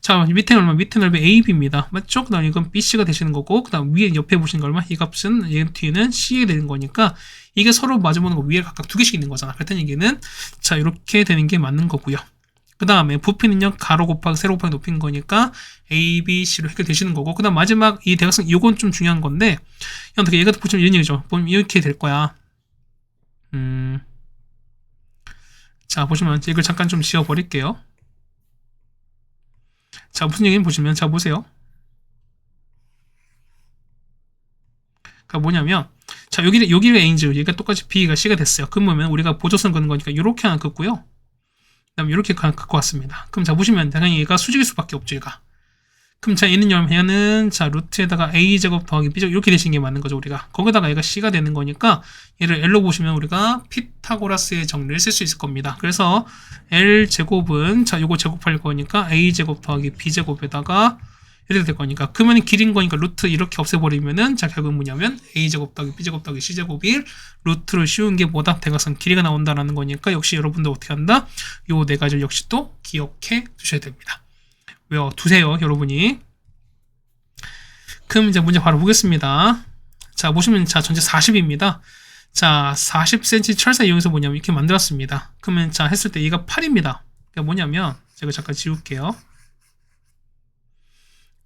자, 밑에 얼마? 밑에 넓이 AB입니다. 맞죠? 그 다음 이건 BC가 되시는 거고 그 다음 위에 옆에 보시는 거 얼마? 이 값은 얘 뒤에는 C에 되는 거니까 이게 서로 마주보는 거 위에 각각 2개씩 있는 거잖아. 그랬더니 얘기는 자, 이렇게 되는 게 맞는 거고요. 그 다음에 부피는요, 가로 곱하기 세로 곱하기 높인 거니까 A, B, C로 해결되시는 거고, 그 다음 마지막 이 대각선, 이건 좀 중요한 건데, 어떻게 얘가 보시면 이런 얘기죠. 보면 이렇게 될 거야. 자, 보시면 이걸 잠깐 좀 지워버릴게요. 자, 무슨 얘기는 보시면, 자, 보세요. 그러니까 뭐냐면, 자, 여기가 A인지, 여기가 똑같이 B가 C가 됐어요. 그러면 우리가 보조선 그는 거니까 이렇게 하나 긋고요. 그다음 이렇게 갖고 왔습니다. 그럼 자 보시면 당연히 얘가 수직일 수밖에 없죠, 얘가. 그럼 자 얘는 자 루트에다가 a 제곱 더하기 b 제곱 이렇게 되신 게 맞는 거죠, 우리가. 거기다가 얘가 c가 되는 거니까 얘를 l로 보시면 우리가 피타고라스의 정리를 쓸 수 있을 겁니다. 그래서 l 제곱은 자 요거 제곱할 거니까 a 제곱 더하기 b 제곱에다가 이렇게 될 거니까 그러면 길인 거니까 루트 이렇게 없애버리면은 자 결국 뭐냐면 a제곱 더하기 b제곱 더하기 c제곱이 루트를 씌운 게 뭐다? 대각선 길이가 나온다라는 거니까 역시 여러분들 어떻게 한다? 요 네 가지를 역시 또 기억해 두셔야 됩니다. 외워두세요, 여러분이. 그럼 이제 문제 바로 보겠습니다. 자 보시면 자 전체 40입니다. 자 40cm 철사 이용해서 뭐냐면 이렇게 만들었습니다. 그러면 자 했을 때 얘가 8입니다. 그러니까 뭐냐면 제가 잠깐 지울게요.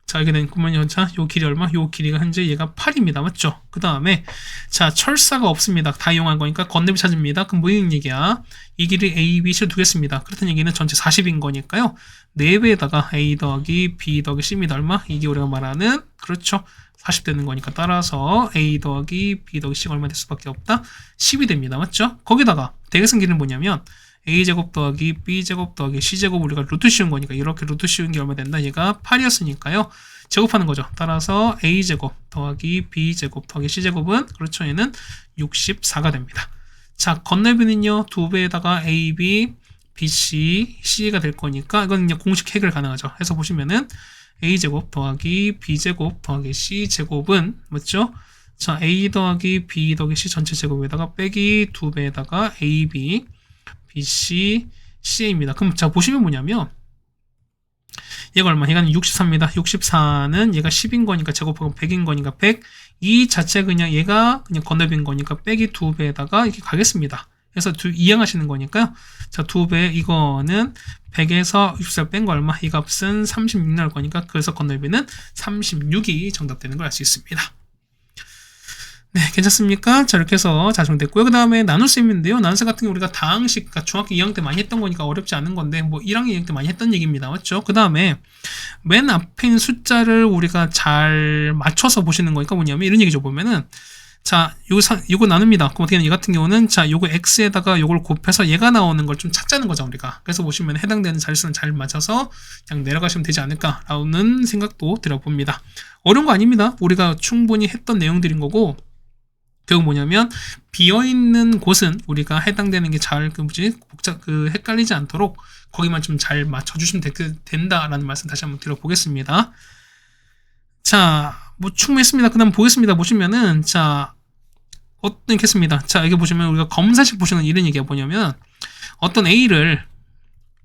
자, 이렇게 된 그러면 자, 요 길이 얼마? 요 길이가 현재 얘가 8입니다. 맞죠? 그 다음에 자, 철사가 없습니다. 다 이용한 거니까 건너비 찾습니다. 그럼 뭐 있는 얘기야? 이 길이 A, B, C를 두겠습니다. 그렇다는 얘기는 전체 40인 거니까요. 4배에다가 A 더하기 B 더하기 C입니다. 얼마? 이게 우리가 말하는 그렇죠. 40 되는 거니까 따라서 A 더하기 B 더하기 C가 얼마 될 수밖에 없다? 10이 됩니다. 맞죠? 거기다가 대각선 길이는 뭐냐면 a제곱 더하기 b제곱 더하기 c제곱 우리가 루트 씌운 거니까 이렇게 루트 씌운 게 얼마 된다? 얘가 8이었으니까요. 제곱하는 거죠. 따라서 a제곱 더하기 b제곱 더하기 c제곱은 그렇죠. 얘는 64가 됩니다. 자, 건널비는요. 2배에다가 ab, bc, c가 될 거니까 이건 그냥 공식 해결 가능하죠. 해서 보시면은 a제곱 더하기 b제곱 더하기 c제곱은 맞죠? 자, a 더하기 b 더하기 c 전체 제곱에다가 빼기 2배에다가 ab BC, CA입니다. 그럼 자 보시면 뭐냐면 얘가 얼마? 얘가 64입니다. 64는 얘가 10인 거니까 제곱하면 100인 거니까 100. 이 자체 그냥 얘가 그냥 건너빈 거니까 빼기 2배에다가 이렇게 가겠습니다. 그래서 이항하시는 거니까요. 자 2배 이거는 100에서 64 뺀 거 얼마? 이 값은 36 나올 거니까 그래서 건널비는 36이 정답 되는 걸 알 수 있습니다. 네, 괜찮습니까? 자, 이렇게 해서 자정됐고요. 그 다음에 나눗셈인데요. 나눗셈 같은 경우 우리가 다항식, 그러니까 중학교 2학년 때 많이 했던 거니까 어렵지 않은 건데, 뭐 1학년, 2학년 때 많이 했던 얘기입니다. 맞죠? 그 다음에 맨 앞에 있는 숫자를 우리가 잘 맞춰서 보시는 거니까 뭐냐면 이런 얘기죠. 보면은 자, 요거 나눕니다. 그럼 어떻게 하는 얘 같은 경우는 자, 요거 x에다가 요걸 곱해서 얘가 나오는 걸 좀 찾자는 거죠, 우리가. 그래서 보시면 해당되는 자릿수는 잘 맞춰서 그냥 내려가시면 되지 않을까라는 생각도 들어봅니다. 어려운 거 아닙니다. 우리가 충분히 했던 내용들인 거고, 결국 뭐냐면 비어있는 곳은 우리가 해당되는 게 잘 헷갈리지 않도록 거기만 좀 잘 맞춰주시면 된다라는 말씀 다시 한번 드려보겠습니다. 자, 뭐 충분했습니다. 그 다음 보겠습니다. 보시면은 자, 어떻겠습니다. 자, 여기 보시면 우리가 검사식 보시는 이런 얘기가 뭐냐면 어떤 A를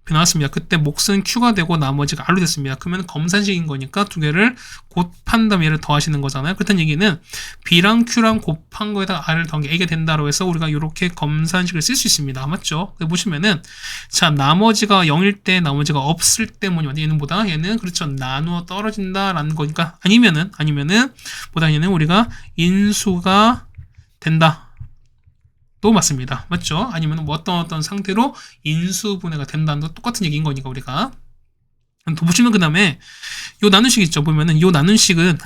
나왔습니다. 그때 몫은 Q가 되고 나머지가 R로 됐습니다. 그러면 검산식인 거니까 두 개를 곱한 다음에 얘를 더하시는 거잖아요. 그렇다는 얘기는 B랑 Q랑 곱한 거에다가 R을 더한 게 A가 된다고 해서 우리가 이렇게 검산식을 쓸 수 있습니다. 맞죠? 보시면은 자, 나머지가 0일 때 나머지가 없을 때 뭐냐, 얘는 보다 얘는 그렇죠, 나누어 떨어진다라는 거니까 아니면은 보다 얘는 우리가 인수가 된다. 또 맞습니다. 맞죠? 아니면 뭐 어떤 상태로 인수분해가 된다는 거 똑같은 얘기인 거니까 우리가. 또 보시면 그 다음에 요 나눈식 있죠. 보면은 요 나눈식은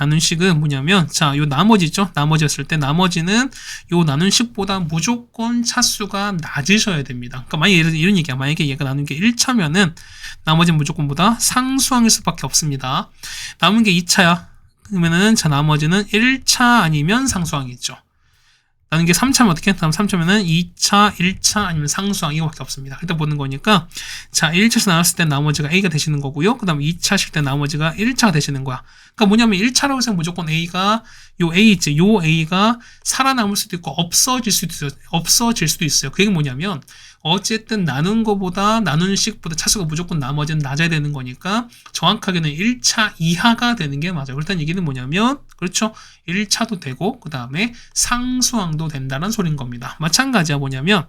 뭐냐면 자, 요 나머지 있죠. 나머지였을 때 나머지는 요 나눈식보다 무조건 차수가 낮으셔야 됩니다. 그러니까 만약에 이런 얘기야. 만약에 얘가 나눈 게 1차면은 나머지는 무조건보다 상수항일 수밖에 없습니다. 남은 게 2차야. 그러면은 자, 나머지는 1차 아니면 상수항이죠. 나는 게 3차면 어떻게? 다음 3차면은 2차, 1차 아니면 상수항 이거밖에 없습니다. 일단 보는 거니까 자, 1차에서 나왔을 때 나머지가 A가 되시는 거고요. 그 다음 2차실 때 나머지가 1차가 되시는 거야. 그러니까 뭐냐면 1차라고 해서 무조건 A가 요 A 있지. 요 A가 살아남을 수도 있고 없어질 수도 있어요. 그게 뭐냐면 어쨌든 나눈 거보다 나누는 식보다 차수가 무조건 나머지는 낮아야 되는 거니까 정확하게는 1차 이하가 되는 게 맞아요. 그렇다는 얘기는 뭐냐면 그렇죠. 1차도 되고 그 다음에 상수항도 된다는 소린 겁니다. 마찬가지야 뭐냐면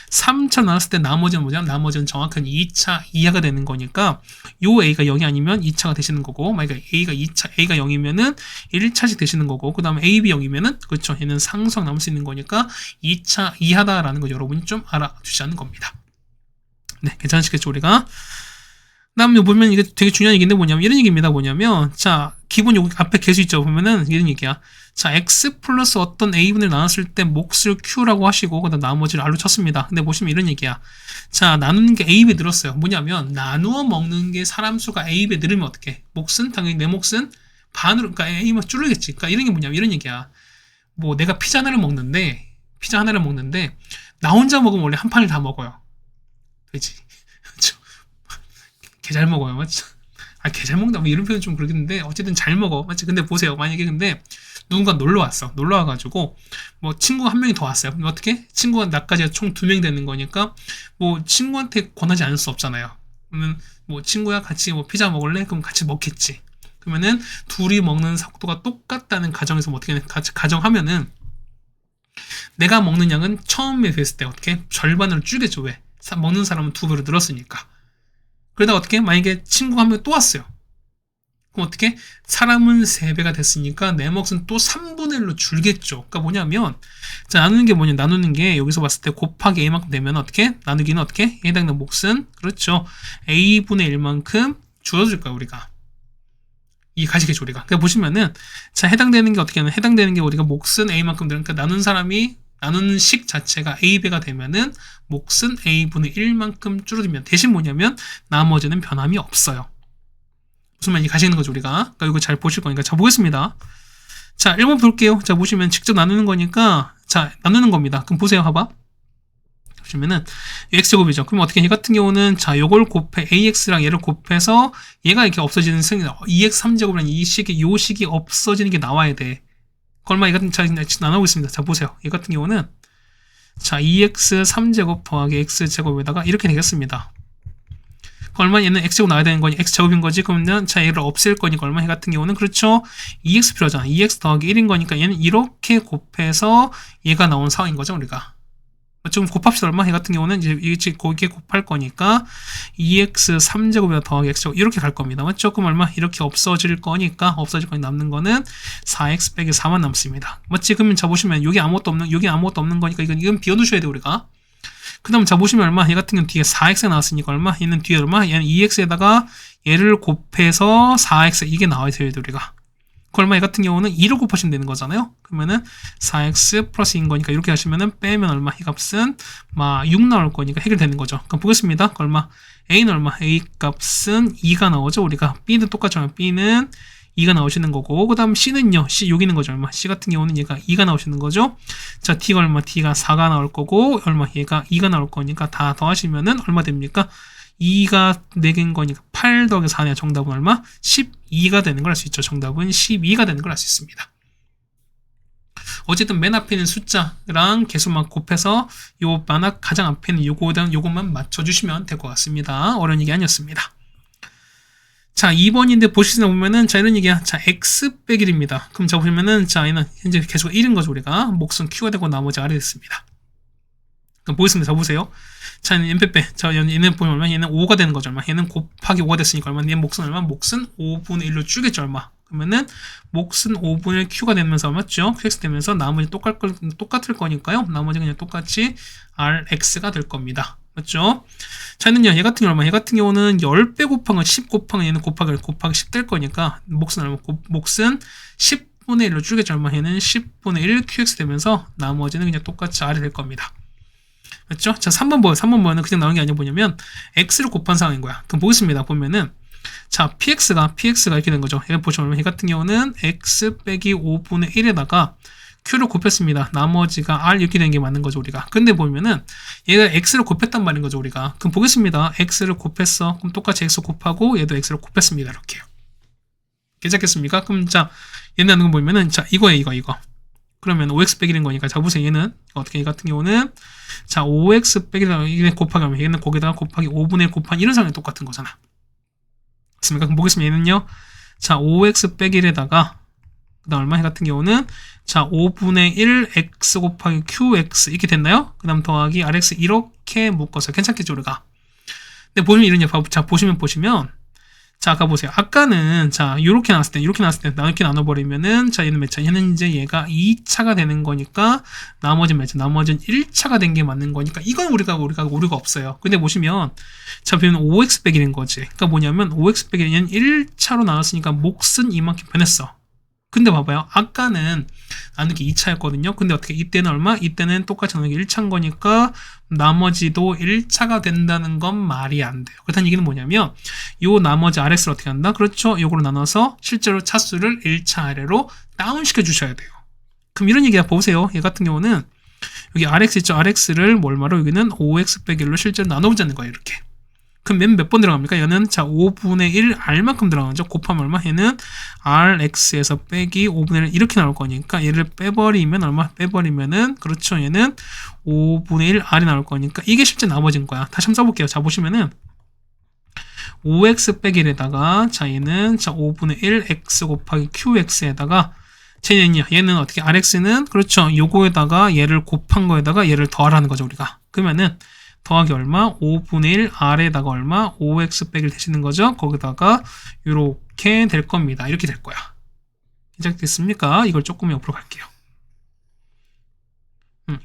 3차 나눴을 때 나머지는 뭐냐면 나머지는 정확한 2차 이하가 되는 거니까 요 A가 0이 아니면 2차가 되시는 거고 만약에 A가 0이면은 1차씩 되시는 거고 그 다음에 AB 0이면은 그렇죠. 얘는 상수항 남을 수 있는 거니까 2차 이하다라는 거 여러분이 좀 알아두시는 겁니다. 네, 괜찮으시겠죠 우리가? 다음에 보면 이게 되게 중요한 얘기인데 뭐냐면 이런 얘기입니다. 뭐냐면 자, 기본 여기 앞에 계수 있죠. 보면은 이런 얘기야. 자, x 플러스 어떤 a분을 나눴을 때 몫을 q라고 하시고 그다음 나머지를 r로 쳤습니다. 근데 보시면 이런 얘기야. 자, 나누는 게 a배 늘었어요. 뭐냐면 나누어 먹는 게 사람 수가 a배 늘으면 어떻게? 몫은 당연히 내 몫은 반으로 그러니까 a만 줄어겠지. 그러니까 이런 게 뭐냐면 이런 얘기야. 뭐 내가 피자 하나를 먹는데 나 혼자 먹으면 원래 한 판을 다 먹어요. 그렇지? 개 잘 먹어요, 맞죠? 개 잘 먹는다, 뭐 이런 표현 좀 그러겠는데, 어쨌든 잘 먹어, 맞지? 근데 보세요. 만약에 근데 누군가 놀러 와가지고, 뭐 친구가 한 명이 더 왔어요. 그럼 어떻게? 친구가 나까지 총 2명 되는 거니까, 뭐 친구한테 권하지 않을 수 없잖아요. 그러면 뭐 친구야 같이 뭐 피자 먹을래? 그럼 같이 먹겠지. 그러면은 둘이 먹는 속도가 똑같다는 가정에서 뭐 어떻게 같이 가정하면은, 내가 먹는 양은 처음에 비했을 때 어떻게? 절반으로 줄겠죠, 왜? 먹는 사람은 2배로 늘었으니까. 그러다 어떻게? 만약에 친구가 한 명 또 왔어요. 그럼 어떻게? 사람은 3배가 됐으니까 내 몫은 또 3분의 1로 줄겠죠. 그러니까 뭐냐면, 자, 나누는 게 뭐냐? 나누는 게 여기서 봤을 때 곱하기 a만큼 되면 어떻게? 나누기는 어떻게? 해당되는 몫은, 그렇죠. a분의 1만큼 줄어들 거야, 우리가. 이 가시겠죠, 우리가. 그러니까 보시면은, 자, 해당되는 게 어떻게 하면, 해당되는 게 우리가 몫은 a만큼 되는, 그러니까 나누는 식 자체가 a배가 되면은 몫은 a분의 1만큼 줄어들면 대신 뭐냐면 나머지는 변함이 없어요. 무슨 말인지 가시는 거죠 우리가. 그러니까 이거 잘 보실 거니까. 자, 보겠습니다. 자, 1번 볼게요. 자, 보시면 직접 나누는 거니까 자, 나누는 겁니다. 그럼 보세요. 봐봐. 보시면은 x제곱이죠. 그럼 어떻게? 이 같은 경우는 자, 요걸 곱해 ax랑 얘를 곱해서 얘가 이렇게 없어지는 승이 2x 3제곱이라는 이 식이 없어지는 게 나와야 돼. 얼마 이 같은 자 나누고 있습니다. 자, 보세요. 이 같은 경우는 자, 2x 3제곱 더하기 x제곱에다가 이렇게 되겠습니다. 얼마 얘는 x제곱 나와야 되는 거니 x제곱인 거지. 그러면 자, 얘를 없앨 거니까 얼마 이 같은 경우는 그렇죠. 2x 필요하잖아. 2x 더하기 1인 거니까 얘는 이렇게 곱해서 얘가 나온 상황인 거죠, 우리가. 좀 곱합시다. 얼마? 이 같은 경우는 이제 거기에 곱할 거니까 2x 3제곱에다 더하기 x제곱 이렇게 갈 겁니다. 맞죠? 그럼 얼마? 이렇게 없어질 거니까 남는 거는 4x 빼기 4만 남습니다. 맞지? 그러면 자 보시면 여기 아무것도 없는 거니까 이건 비워두셔야 돼 우리가. 그 다음 자 보시면 얼마? 얘 같은 경우는 뒤에 4x가 나왔으니까 얼마? 얘는 뒤에 얼마? 얘는 2x에다가 얘를 곱해서 4x 이게 나와야 돼요 우리가. 그 얼마? 얘 같은 경우는 2를 곱하시면 되는 거잖아요. 그러면은 4x 플러스 2인 거니까 이렇게 하시면은 빼면 얼마? 이 값은 6 나올 거니까 해결되는 거죠. 그럼 보겠습니다. 그 얼마? a는 얼마? a 값은 2가 나오죠. 우리가 b는 똑같죠. b는 2가 나오시는 거고 그 다음 c는요. c 여기 있는 거죠. 얼마? c 같은 경우는 얘가 2가 나오시는 거죠. 자, t가 얼마? t가 4가 나올 거고 얼마? 얘가 2가 나올 거니까 다 더하시면은 얼마 됩니까? 2가 4개인 거니까 8 더하기 4냐 정답은 얼마? 12가 되는 걸 알 수 있죠. 정답은 12가 되는 걸 알 수 있습니다. 어쨌든 맨 앞에 있는 숫자랑 개수만 곱해서 요 가장 앞에 있는 요것만 맞춰주시면 될 것 같습니다. 어려운 얘기 아니었습니다. 자, 2번인데 보시다 보면은, 자, 이런 얘기야. 자, x 빼기 1입니다. 그럼 자, 보시면은, 자, 얘는 현재 개수가 1인 거죠, 우리가. 몫은 q가 되고 나머지 r이 됐습니다. 그럼 보겠습니다. 자, 보세요. 자, 얘는 빼. 자, 얘는 보면 얼마? 얘는 5가 되는 거죠, 얼마? 얘는 곱하기 5가 됐으니까 얼마? 얘 몫은 얼마? 몫은 5분의 1로 줄겠죠, 얼마? 그러면은, 몫은 5분의 1 q가 되면서 맞죠? qx 되면서 나머지 똑같을 거니까요. 나머지 그냥 똑같이 rx가 될 겁니다. 맞죠? 자, 얘는요, 얘 같은 경우 얼마? 얘 같은 경우는 10배 곱한 건 10 곱한 얘는 곱하기 10 될 거니까, 몫은 얼마? 몫은 10분의 1로 줄겠죠, 얼마? 얘는 10분의 1 qx 되면서 나머지는 그냥 똑같이 r이 될 겁니다. 맞죠? 자, 3번 뭐예요? 3번 뭐는 그냥 나온 게 아니라 뭐냐면, x를 곱한 상황인 거야. 그럼 보겠습니다. 보면은, 자, px가 이렇게 된 거죠. 얘 보시면, 얘 같은 경우는 x 빼기 5분의 1에다가 q를 곱했습니다. 나머지가 r 이렇게 된 게 맞는 거죠, 우리가. 근데 보면은, 얘가 x를 곱했단 말인 거죠, 우리가. 그럼 보겠습니다. x를 곱했어. 그럼 똑같이 x 곱하고, 얘도 x를 곱했습니다. 이렇게요. 괜찮겠습니까? 그럼 자, 얘는 하는 거 보면은, 자, 이거예요, 이거. 그러면 5x 빼기 1인 거니까, 자, 보세요. 얘는, 어떻게, 얘 같은 경우는, 자, 5x 빼기 1 곱하기 하면, 얘는 거기다가 곱하기 5분의 1 곱한 이런 상황이 똑같은 거잖아. 맞습니까? 그럼 보겠습니다. 얘는요, 자, 5x 빼기 1에다가, 그 다음 얼마? 얘 같은 경우는, 자, 5분의 1 x 곱하기 qx, 이렇게 됐나요? 그 다음 더하기 rx, 이렇게 묶어서 괜찮겠죠, 우리가? 근데 보시면 이런, 자, 보시면, 자, 아까 보세요. 아까는, 자, 이렇게 나왔을 때, 이렇게 나눠버리면은, 자, 얘는 몇 차? 얘는 이제 얘가 2차가 되는 거니까, 나머지는 몇 차? 나머지는 1차가 된 게 맞는 거니까, 이건 우리가 오류가 없어요. 근데 보시면, 자, 보면 5x 빼기인 거지. 그러니까 뭐냐면, 5x 빼기는 1차로 나눴으니까, 몫은 이만큼 변했어. 근데 봐봐요. 아까는 나누는 게 2차였거든요. 근데 어떻게, 이때는 얼마? 이때는 똑같이 나누는 게 1차인 거니까, 나머지도 1차가 된다는 건 말이 안 돼요. 그렇다는 얘기는 뭐냐면, 요 나머지 RX를 어떻게 한다? 그렇죠. 요거로 나눠서 실제로 차수를 1차 아래로 다운시켜 주셔야 돼요. 그럼 이런 얘기야. 보세요. 얘 같은 경우는, 여기 RX 있죠. RX를 뭘말로 여기는 5X 빼기 1로 실제로 나눠보자는 거예요. 이렇게. 그럼 몇 번 들어갑니까? 얘는 자 5분의 1 R만큼 들어가죠. 곱하면 얼마? 얘는 RX에서 빼기 5분의 1 이렇게 나올 거니까 얘를 빼버리면 얼마? 빼버리면은 그렇죠. 얘는 5분의 1 R이 나올 거니까 이게 실제 나머진 거야. 다시 한번 써볼게요. 자 보시면은 5X 빼기 1에다가 자 얘는 자 5분의 1 X 곱하기 QX에다가 얘는 어떻게 RX는 그렇죠. 요거에다가 얘를 곱한 거에다가 얘를 더하라는 거죠. 우리가. 그러면은 더하기 얼마? 5분의 1 R에다가 얼마? 5x 빼기를 대시는 거죠. 거기다가 이렇게 될 겁니다. 이렇게 될 거야. 괜찮겠습니까? 이걸 조금 옆으로 갈게요.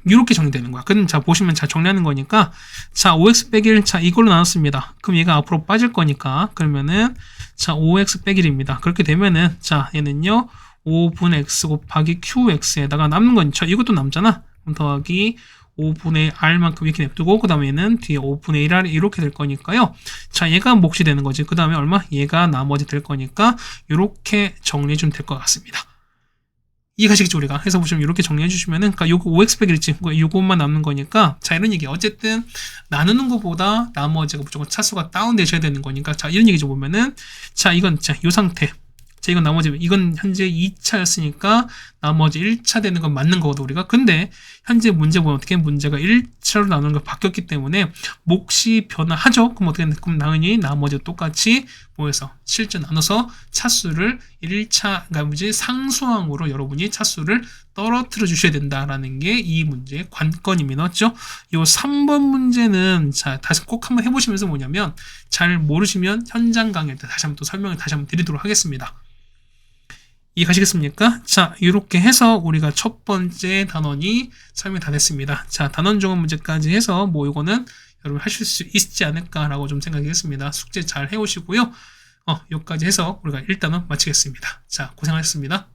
이렇게 정리되는 거야. 그럼 자 보시면 자 정리하는 거니까 자 5x 빼기 1 자 이걸로 나눴습니다. 그럼 얘가 앞으로 빠질 거니까 그러면은 자 5x 빼기 1입니다. 그렇게 되면은 자 얘는요 5분의 x 곱하기 qx에다가 남는 건 저 이것도 남잖아. 그럼 더하기 5분의 R만큼 이렇게 냅두고 그 다음에 얘는 뒤에 5분의 1R 이렇게 될 거니까요. 자 얘가 몫이 되는 거지. 그 다음에 얼마? 얘가 나머지 될 거니까 이렇게 정리해 주면 될 것 같습니다. 이해가시겠죠 우리가? 해서 보시면 이렇게 정리해 주시면은 그러니까 요거 5x 빼기 있지. 요것만 남는 거니까 자 이런 얘기 어쨌든 나누는 것보다 나머지가 무조건 차수가 다운되셔야 되는 거니까 자 이런 얘기죠 보면은 자 이건 자 요 상태 자, 이건 나머지, 이건 현재 2차였으니까 나머지 1차 되는 건 맞는 거거든, 우리가. 근데, 현재 문제 보면 어떻게 문제가 1차로 나누는 걸 바뀌었기 때문에, 몫이 변화하죠? 그럼 어떻게 되나? 그럼 당연히 나머지 똑같이 뭐해서 실제 나눠서 차수를 1차, 그러니까 뭐지, 상수항으로 여러분이 차수를 떨어뜨려 주셔야 된다라는 게 이 문제의 관건입니다. 맞죠? 요 3번 문제는, 자, 다시 꼭 한번 해보시면서 뭐냐면, 잘 모르시면 현장 강의 때 다시 한번 또 설명을 다시 한번 드리도록 하겠습니다. 이해가시겠습니까? 자, 이렇게 해서 우리가 첫 번째 단원이 설명이 다 됐습니다. 자, 단원 종합 문제까지 해서 뭐 이거는 여러분 하실 수 있지 않을까라고 좀 생각했습니다. 숙제 잘 해오시고요. 여기까지 해서 우리가 1단원 마치겠습니다. 자, 고생하셨습니다.